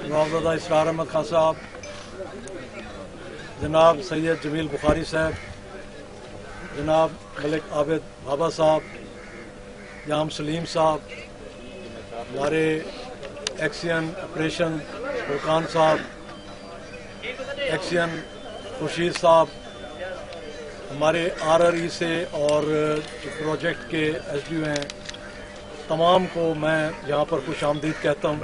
नवाबजादा इसरार अहमद खान साहब, जनाब सैयद जमील बुखारी साहब, जनाब मलिक आबिद बाबा साहब, जाम सलीम साहब, हमारे एक्सियन ऑपरेशन फुरकान साहब, एक्सियन खुर्शीद साहब, हमारे RRE से और जो प्रोजेक्ट के SDO हैं, तमाम को मैं यहाँ पर खुश आमदीद कहता हूँ।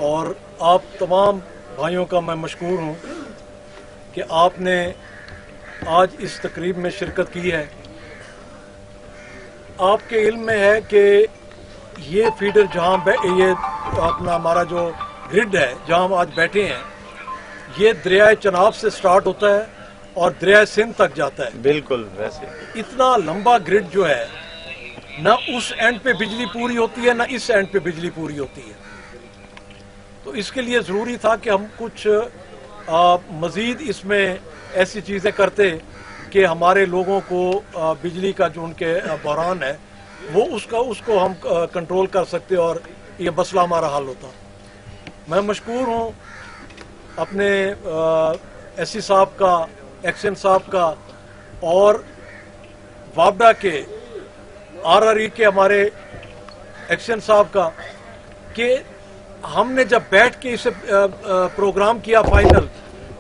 और आप तमाम भाइयों का मैं मशकूर हूँ कि आपने आज इस तकरीब में शिरकत की है। आपके इल्म में है कि ये फीडर जहाँ ये अपना हमारा जो ग्रिड है जहाँ हम आज बैठे हैं, ये दरिया चनाब से स्टार्ट होता है और दरिया सिंध तक जाता है। बिल्कुल वैसे इतना लंबा ग्रिड जो है, ना उस एंड पे बिजली पूरी होती है ना इस एंड पे बिजली पूरी होती है। तो इसके लिए ज़रूरी था कि हम कुछ मज़ीद इसमें ऐसी चीज़ें करते कि हमारे लोगों को बिजली का जो उनके बहरान है वो उसको हम कंट्रोल कर सकते और ये मसला हमारा हल होता। मैं मशकूर हूँ अपने SC साहब का, एक्शन साहब का और वापडा के RRE के हमारे एक्शन साहब का कि हमने जब बैठ के इसे प्रोग्राम किया फाइनल,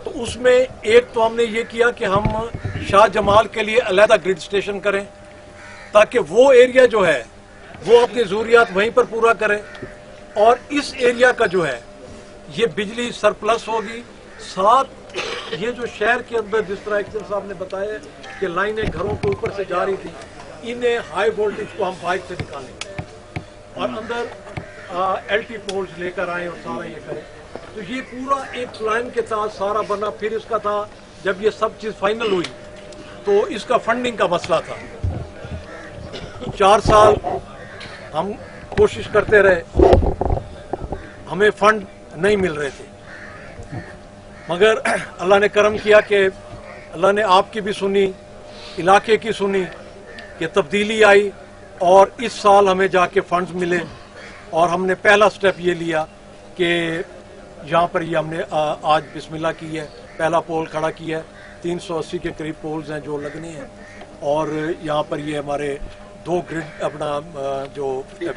तो उसमें एक तो हमने ये किया कि हम शाह जमाल के लिए अलहदा ग्रिड स्टेशन करें ताकि वो एरिया जो है वो अपनी ज़रूरियात वहीं पर पूरा करे और इस एरिया का जो है ये बिजली सरप्लस होगी। साथ ये जो शहर के अंदर जिस तरह एक्शन साहब ने बताया कि लाइनें घरों के ऊपर से जा रही थी, इन्हें हाई वोल्टेज को हम पाइप से निकालेंगे और अंदर LT पोल्स लेकर आए और सारा ये करें। तो ये पूरा एक प्लान के साथ सारा बना। फिर इसका था जब ये सब चीज़ फाइनल हुई तो इसका फंडिंग का मसला था। 4 साल हम कोशिश करते रहे, हमें फंड नहीं मिल रहे थे, मगर अल्लाह ने करम किया कि अल्लाह ने आपकी भी सुनी, इलाके की सुनी कि तब्दीली आई और इस साल हमें जाके फंड्स मिले और हमने पहला स्टेप ये लिया कि यहाँ पर ये हमने आज बिस्मिल्लाह की है, पहला पोल खड़ा किया है। 380 के करीब पोल्स हैं जो लगने हैं और यहाँ पर ये हमारे 2 ग्रिड अपना जो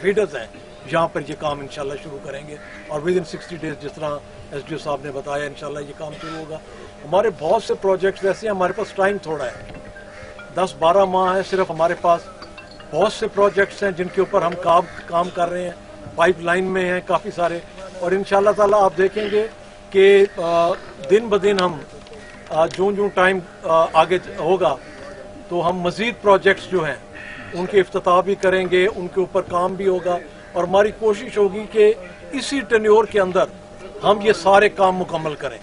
फीडर्स हैं, यहाँ पर ये काम इंशाल्लाह शुरू करेंगे और विद इन 60 डेज जिस तरह SDO साहब ने बताया इंशाल्लाह ये काम शुरू होगा। हमारे बहुत से प्रोजेक्ट्स ऐसे हैं, हमारे पास टाइम थोड़ा है, 10-12 माह है सिर्फ हमारे पास। बहुत से प्रोजेक्ट्स हैं जिनके ऊपर हम काम कर रहे हैं, पाइपलाइन में हैं काफ़ी सारे, और इंशाल्लाह ताला आप देखेंगे कि दिन ब दिन हम जो टाइम आगे होगा तो हम मज़ीद प्रोजेक्ट्स जो हैं उनके इफ्तिताह भी करेंगे, उनके ऊपर काम भी होगा और हमारी कोशिश होगी कि इसी टेन्योर के अंदर हम ये सारे काम मुकम्मल करें।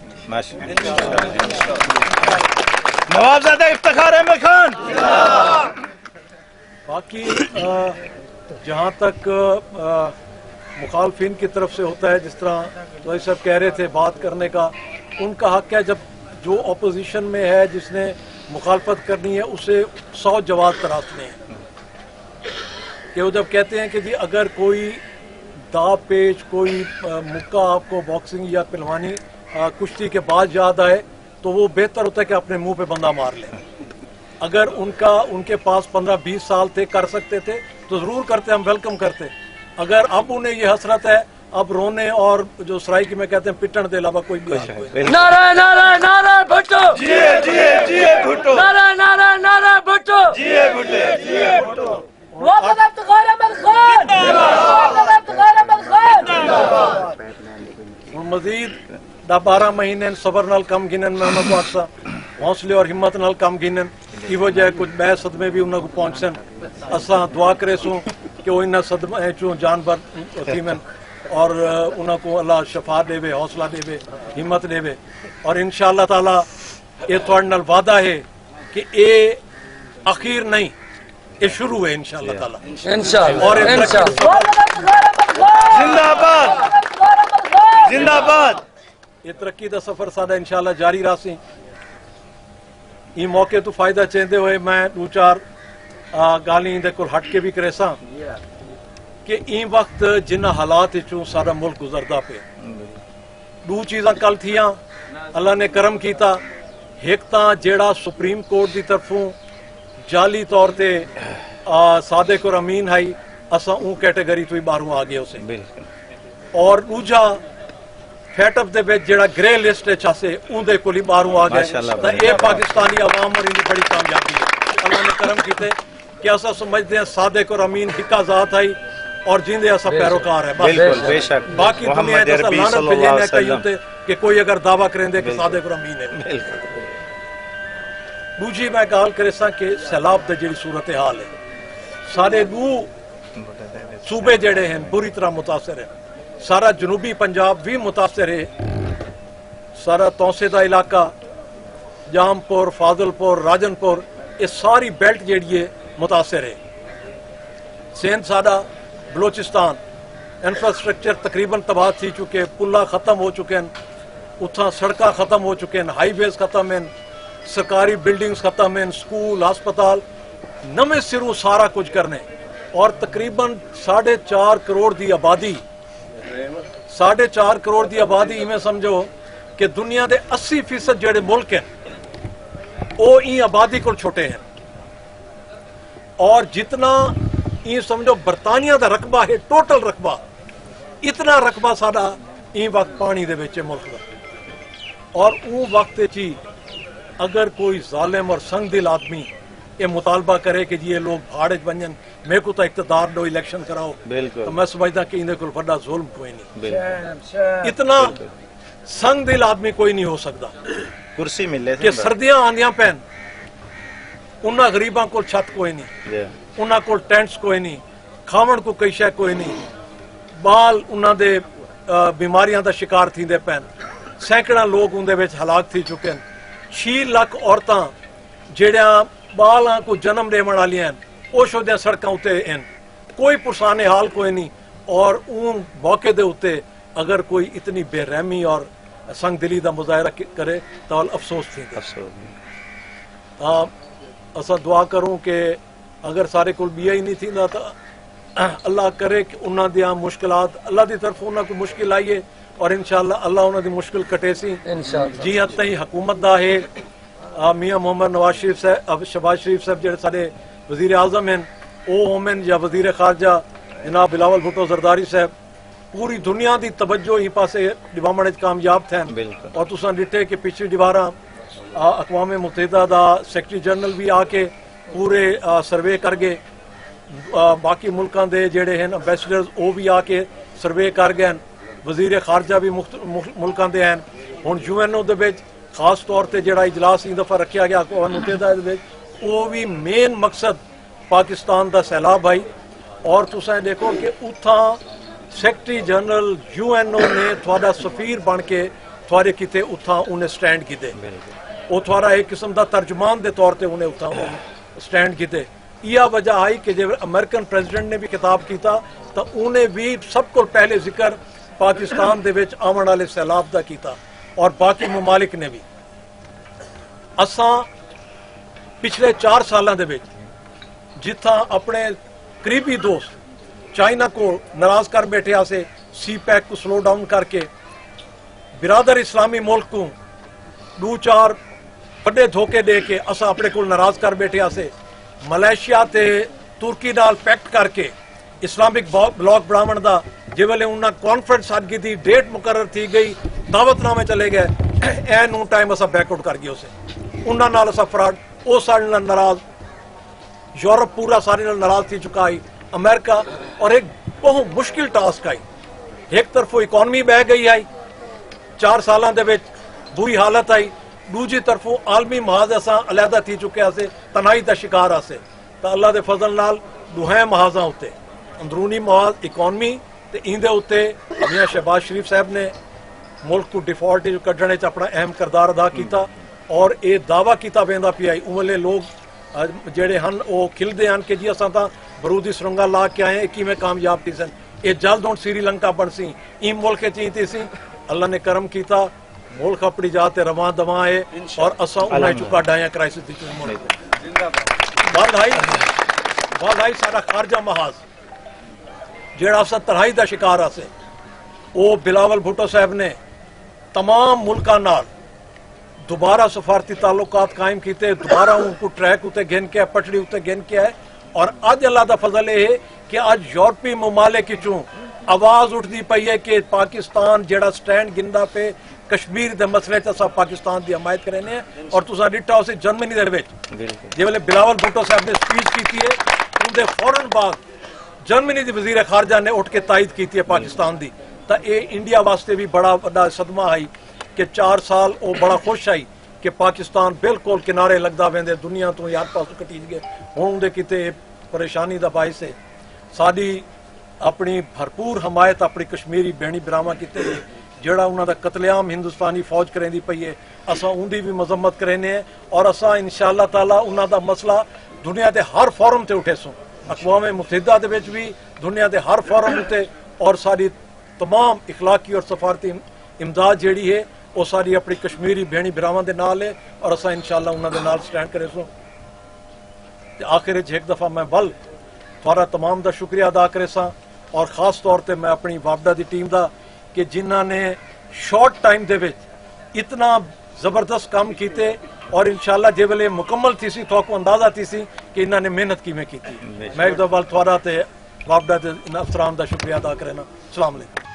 नवाबजादा इफ्तिखार अहमद खान। बाकी जहाँ तक मुखालफिन की तरफ से होता है, जिस तरह तो सब कह रहे थे बात करने का, उनका हक है। जब जो अपोजिशन में है जिसने मुखालफत करनी है उसे 100 जवाब तराशने हैं कि वो जब कहते हैं कि जी अगर कोई दाव पेच, कोई मुक्का आपको बॉक्सिंग या पहलवानी कुश्ती के बाद याद आए तो वो बेहतर होता है कि अपने मुंह पे बंदा मार ले। अगर उनके पास 15-20 साल थे, कर सकते थे तो ज़रूर करते, हम वेलकम करते। अगर अब उन्हें ये हसरत है अब रोने और जो सराइकी में कहते हैं पिटन दे अलावा कोई भी नारा नारा नारा भुट्टो जिए जिए जिए भुट्टो, नारा नारा नारा भुट्टो जिए भुट्टे जिए भुट्टो। नवाबजादा इफ्तिखार अहमद खान, नवाबजादा इफ्तिखार अहमद खान। मजीद 12 महीने सबर नाल कम गिनन में उन्होंने अक्सा हौसले और हिम्मत नाल कम गिनन की वजह कुछ बह सदमे भी उन्होंने पहुंचन। असा दुआ करे सूं कि वो इन्होंने सदमे चो जानवर थीवन और उनको अल्लाह शफा देवे, हौसला देवे, हिम्मत देवे। और इंशाअल्लाह ताला ये तुहाडे नाल वादा है कि ये आखिर नहीं, ये शुरू है इंशाअल्लाह ताला। इंशाअल्लाह और जिंदाबाद जिंदाबाद। ये तरक्की का सफर सादा इंशाअल्लाह जारी रासी। ये मौके तो फायदा चेंदे हुए मैं 2-4 गाली दे कोल हट के भी करेसा کہ این وقت جن حالات چوں سارا ملک گزردا پہ دو چیزاں کل تھیاں اللہ نے کرم کیتا ایک تاں جیڑا سپریم کورٹ دی طرفوں جعلی طور تے صادق اور امین ہائی اساں اون کیٹیگری تو ہی باہروں آ گئے اسے اور دوجا فیٹ اپ دے وچ جیڑا گرے لسٹ وچ اسے اون دے کولی باہروں آ گئے تے اے پاکستانی عوام اور ان بڑی کامیابی ہے اللہ نے کرم کیتے کہ اساں سمجھدے ہیں صادق اور امین ہکا ذات آئی اور جیندے اساں پیروکار ہے بالکل بے شک باقی دنیا تے لعنت بھیجنے کہیں تے کہ کوئی اگر دعویٰ کریں دے کہ صادق اور امین ہے دوجی میں گال کرے سا کہ سیلاب دے جڑی صورتحال ہے سارے دو صوبے جڑے ہیں بری طرح متاثر ہیں سارا جنوبی پنجاب بھی متاثر ہے سارا توسے دا علاقہ جام پور فاضل پور راجن پور یہ ساری بیلٹ جیڑی ہے متاثر ہے سندھ سارا بلوچستان انفراسٹرکچر تقریباً تباہ تھی چکے پلا ختم ہو چکے ہیں اتھاں سڑکاں ختم ہو چکے ہیں ہائی ویز ختم ہیں سرکاری بلڈنگز ختم ہیں سکول ہسپتال نمے سروں سارا کچھ کرنے اور تقریباً 4.5 کروڑ دی آبادی 4.5 کروڑ دی آبادی میں سمجھو کہ دنیا دے 80% جڑے ملک ہیں وہ این آبادی کو چھوٹے ہیں اور جتنا این سمجھو برطانیہ دا رقبہ ہے ٹوٹل رقبہ اتنا رقبہ سارا این وقت پانی دے وچ ملک دا اور اون وقت چی اگر کوئی ظالم اور سنگ دل آدمی یہ مطالبہ کرے کہ جی یہ لوگ بھاڑے بنجن میں کو تو اقتدار دو الیکشن کراؤ تو میں سمجھتا کہ انہیں کوئی بڑا ظلم کوئی نہیں اتنا سنگ دل آدمی کوئی نہیں ہو سکتا کرسی ملے کہ سردیاں آندیاں پہن انہاں غریباں کو چھت کوئی نہیں انہاں کو ٹینٹس کوئی نہیں کھاون کو کئی شے کوئی نہیں بال انہاں دے بیماریاں دا شکار تھی دے پہن سینکڑا لوگ ان دے وچ ہلاک تھی چکے ہیں 6 لاکھ عورتاں جڑیاں بالاں کو جنم دیون والیاں ہیں او شودیاں سڑکاں اتے ہیں کوئی پرسانے حال کوئی نہیں اور اون موقع دے اتے اگر کوئی اتنی بے رحمی اور سنگ دلی دا مظاہرہ کرے تو افسوس تھی اسا دعا کروں کہ اگر سارے کول بیا ہی نہیں تھی تو اللہ کرے کہ انہاں دیاں مشکلات اللہ دی طرف انہاں کو مشکل آئیے اور انشاءاللہ اللہ انہاں دی مشکل کٹے سی جی حد تھی حکومت دا ہے میاں محمد نواز شریف صاحب شہباز شریف صاحب جڑے سارے وزیر اعظم ہیں او ہومن یا وزیر خارجہ جناب بلاول بھٹو زرداری صاحب پوری دنیا دی توجہ ہی پاسے ڈیوامن کامیاب تھے اور تساں ڈٹے کہ پچھلی دیواراں اقوام متحدہ دا سیکرٹری جنرل بھی آ کے پورے سروے کر گئے باقی ملکاں دے جڑے ہیں امبیسڈرز او بھی آ کے سروے کر گئے وزیر خارجہ بھی ملکاں دے ہیں ہن یو این او دے وچ خاص طور تے جڑا اجلاس این دفعہ رکھیا گیا اقوام متحدہ دے وچ او بھی مین مقصد پاکستان دا سیلاب آئی اور تساں دیکھو کہ اتھاں سیکرٹری جنرل یو این او نے تھوڑا سفیر بن کے تھوڑے کیتے اتھاں انہیں سٹینڈ کیتے وہ تھوڑا ایک قسم دا ترجمان دے طور تے انہیں اتھاں سٹینڈ کیتے یہ وجہ آئی کہ جب امریکن پریزیڈنٹ نے بھی خطاب کیتا تو انہیں بھی سب کو پہلے ذکر پاکستان دے وچ آمن والے سیلاب دا کیتا اور باقی ممالک نے بھی اساں پچھلے 4 سالاں دے وچ جتھاں اپنے قریبی دوست چائنا کو ناراض کر بیٹھے آسے سی پیک کو سلو ڈاؤن کر کے برادر اسلامی ملک کو 2-4 بڑے دھوکے دے کے اساں اپنے کو ناراض کر بیٹھے آسے ملیشیا تے ترکی نال پیکٹ کر کے اسلامک بلاک بناون دا جے ویلے انہاں کانفرنس سادگی دی ڈیٹ مقرر تھی گئی دعوت نامے چلے گئے این اون ٹائم اساں بیک آؤٹ کر گئے اسے انہاں نال اساں فراڈ او سارے نال ناراض یورپ پورا سارے نال ناراض تھی چکا آئی امریکہ اور ایک بہت مشکل ٹاسک آئی ایک طرف اکانومی بہ گئی آئی 4 سالاں دے وچ بری حالت آئی دوجی طرف عالمی محاذ اساں علیحدہ تھی چکے آسے تنہائی دا شکار آسے تو اللہ دے فضل نال دوہیں محاذاں ہوتے اندرونی محاذ اکانومی تے ایندے ہوتے میاں شہباز شریف صاحب نے ملک کو ڈیفالٹ کڈنے چ اپنا اہم کردار ادا کیتا اور اے دعویٰ کیتا ویندا پیا اوے لوگ جڑے ہن او کھلدے ہن کہ جی اساں تاں برودی سرنگا لا کے آئے کیویں کامیاب تھی سن اے جلد ہن سری لنکا بن سی این ملک چیتی سی اللہ نے کرم کیتا ملک اپنی جات رواں دواں ہے اور اساں انہاں چکا ڈایا کرائسس دی ملک بعد آئی سارا خارجہ محاذ ਜਿਹੜਾ ਅਸਾਂ ਤਰਾਈ ਦਾ ਸ਼ਿਕਾਰ ਆਸੇ ਉਹ ਬਿਲਾਵਲ ਭੁੱਟੋ ਸਾਹਿਬ ਨੇ तमाम मुल्कां नाल दोबारा सफारती ताल्लुकात कायम किए, दोबारा उनको ट्रैक उत्ते गिन के पटड़ी उत्ते गिन के आए। और अज अल्लाह दा फजल है कि अज यूरोपी ममालिक चों आवाज़ उठती पई है कि पाकिस्तान जेड़ा स्टैंड गिनदा पे कश्मीर दे मसले च असां पाकिस्तान की हमायत करने हैं। और तुसां डिठा उस जर्मनी दे विच जिवेले बिलावल भुट्टो साहब ने स्पीच की है उनके फौरन बाद जर्मनी की वजीर खारजा ने उठ के तायद की है पाकिस्तान की। तो ये इंडिया वास्ते भी बड़ा बड़ा सदमा आई कि 4 साल वो बड़ा खुश आई कि पाकिस्तान बिल्कुल किनारे लगता वेंदे दुनिया तो यार पास कटी गए हुण उहदे किते परेशानी दा बाइस है। साडी अपनी भरपूर हमायत अपनी कश्मीरी भैणी भरावां किते जेड़ा उन्हां दा कतलेआम हिंदुस्तानी फौज करेंदी पई है असां उहदी भी मजम्मत करेने हैं। और असां इंशाअल्लाह ताला उन्हां दा मसला दुनिया के हर फोरम ते उठेसूं, अक़वाम मुत्तहिदा दे विच भी दुनिया के हर फोरम उत्ते। और साडी तमाम इखलाकी और सफारती इमदाद जेड़ी है वो सारी अपनी कश्मीरी भैणी भरावां दे नाल है और असां इंशाअल्लाह उन्हां दे नाल स्टैंड करेसूं। ते आखिर च एक दफ़ा मैं बल थोड़ा तमाम दा शुक्रिया अदा करेसां और ख़ास तौर पर मैं अपनी वापडा की टीम का कि जिन्हां ने शॉर्ट टाइम दे विच इतना ज़बरदस्त काम किए और इंशाअल्लाह जे वेले मुकम्मल थी सी तो अंदाजा थी सी कि इन्हां ने मेहनत किवें की। मैं एक दफ़ा थोड़ा ते वापडा के अफसरान का शुक्रिया अदा करना। अस्सलाम वालेकुम।